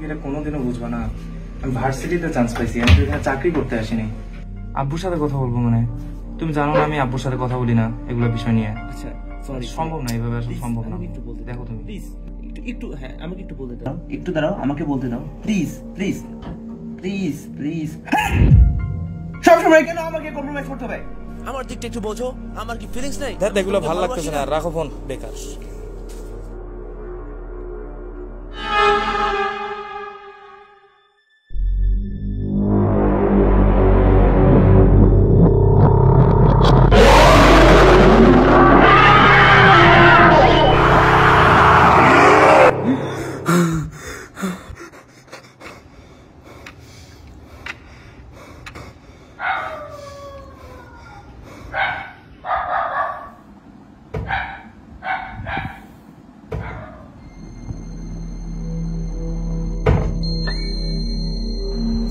এটা কোনোদিনও বুঝবা না। আমি ভার্সিটিতে চান্স পাইছি, আমি তো এখানে চাকরি করতে আসিনি। আব্বুর সাথে কথা বলবো মানে? তুমি জানো না আমি আব্বুর সাথে কথা বলি না এগুলো বিষয় নিয়ে। আচ্ছা সরি, সম্ভব না, এইভাবে আসলে সম্ভব না। একটু বলতে দেখো তুমি প্লিজ, একটু হ্যাঁ আমাকে একটু বলতে দাও, একটু দাঁড়াও, আমাকে বলতে দাও প্লিজ প্লিজ প্লিজ প্লিজ। সবসময় কেন আমাকে কম্প্রোমাইজ করতে হবে? আমার দিকটা একটু বোঝো, আমার কি ফিলিংস নাই? এগুলো ভালো লাগতেছে না, রাখো ফোন, বেকার।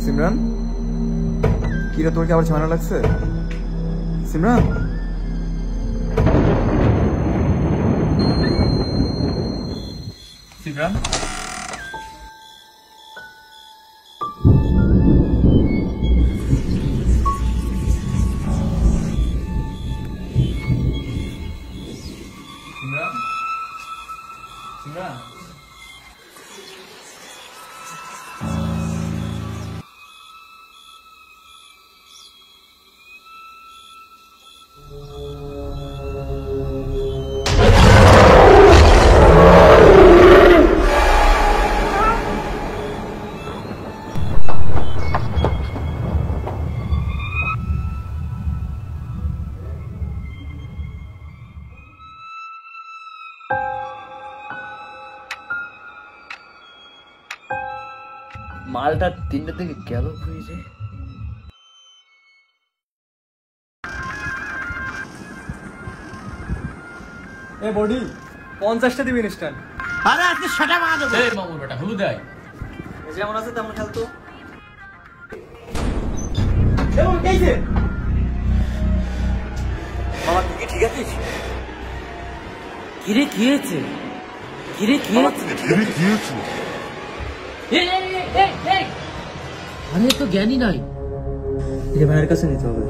সিমরান, কিরে তোর কি আবার ঝামেলা লাগছে? সিমরান, সিমরান, সিমরান, সিমরান। মালটা 3টার দিকে গেল হয়ে যায়। এ বডি 50টা দিবি ইনস্ট্যান্ট। আরে আজকে সেটা মারা দেবো। এই মামুর বেটা হলুদ দেয় যেমন আছে তেমন খেলতো। এবং কেইছে বাবা, তুই কি ঠিক আছিস? কিরে কি হয়েছে? কিরে কি হয়েছে? আরে তো জ্ঞানী নাই। যে ভাইয়ের কাছে নিতে হবে।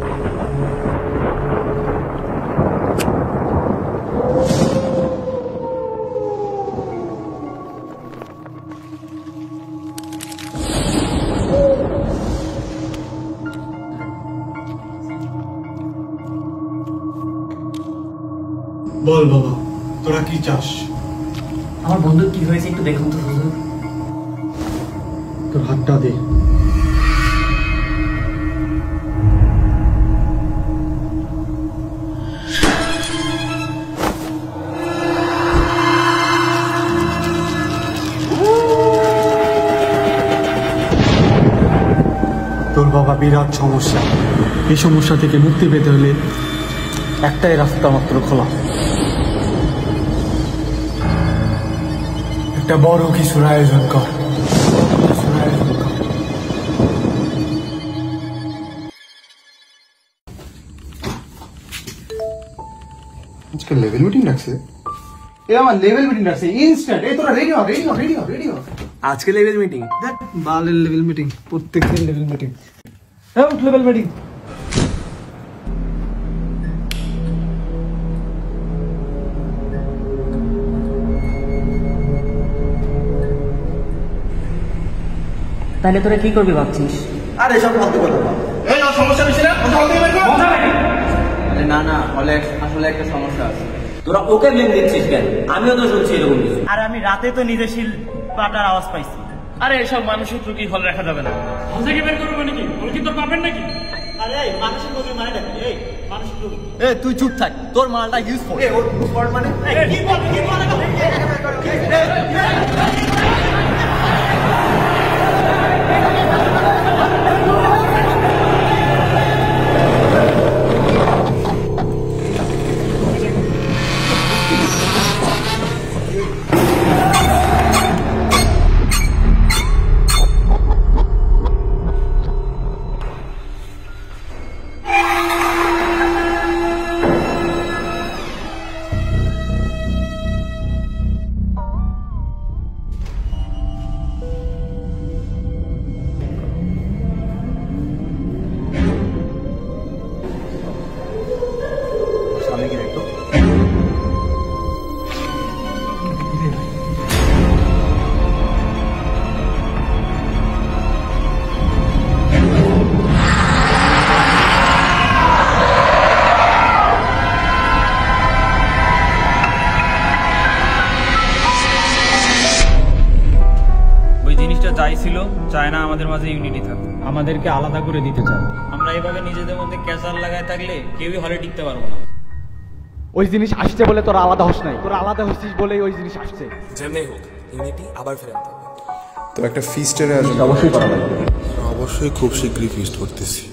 বল বাবা, তোরা কি চাস? আমার বন্ধুর কি হয়েছে একটু দেখুন তো হুজুর। তোর হাতটা দে। তোর বাবা বিরাট সমস্যা, এই সমস্যা থেকে মুক্তি পেতে হলে একটাই রাস্তা মাত্র খোলা। একটা বড় কিছুর আয়োজন কর। আজকে লেভেল মিটিং ডাকছে। এ আমার লেভেল মিটিং ডাকছে ইনস্ট্যান্ট। এই তোরা রেডি হ, রেডি হ, রেডি হ, রেডি হ। আজকে লেভেল মিটিং? দেখ বালের লেভেল মিটিং, প্রত্যেকদিন লেভেল মিটিং। হ্যাঁ উঠ, লেভেল মিটিং। তাহলে তোরা কি করবি ভাবছিস? আরে সব ফালতু কথা বল। এই না সমস্যা বেশি না, কথা বলতে পারবি না? না না, হলে আসলে একটা সমস্যা আছে। তোরা ওকে ব্লেম দিচ্ছিস কেন? আমিও তো শুনছি এরকম কিছু। আর আমি রাতে তো নিজে শিল পাটার আওয়াজ পাইছি। আরে এসব মানসিক রোগী হল রাখা যাবে না। হল থেকে বের করবো নাকি? ওর কি তোর পাবেন নাকি? আরে মানসিক রোগী মানে নাকি? এই মানসিক রোগী। এই তুই চুপ থাক, তোর মালটা ইউজফুল। এই ওর স্পট মানে কি বল কি বল? চায় না আমাদের মাঝে ইউনিটি থাকুক, আমাদেরকে আলাদা করে দিতে চায়। আমরা এইভাবে নিজেদের মধ্যে ক্যাচাল লাগায় থাকলে কেউই হলে টিকতে পারবো না। ওই জিনিস আসছে বলে তোরা আলাদা হস নাই, তোরা আলাদা হচ্ছিস বলেই ওই জিনিস আসছে। যেমনি হোক ইউনিটি আবার ফেরাতে হবে। তো একটা ফিস্টের আয়োজন অবশ্যই করা লাগবে। অবশ্যই খুব শীঘ্রই ফিস্ট করতেছি।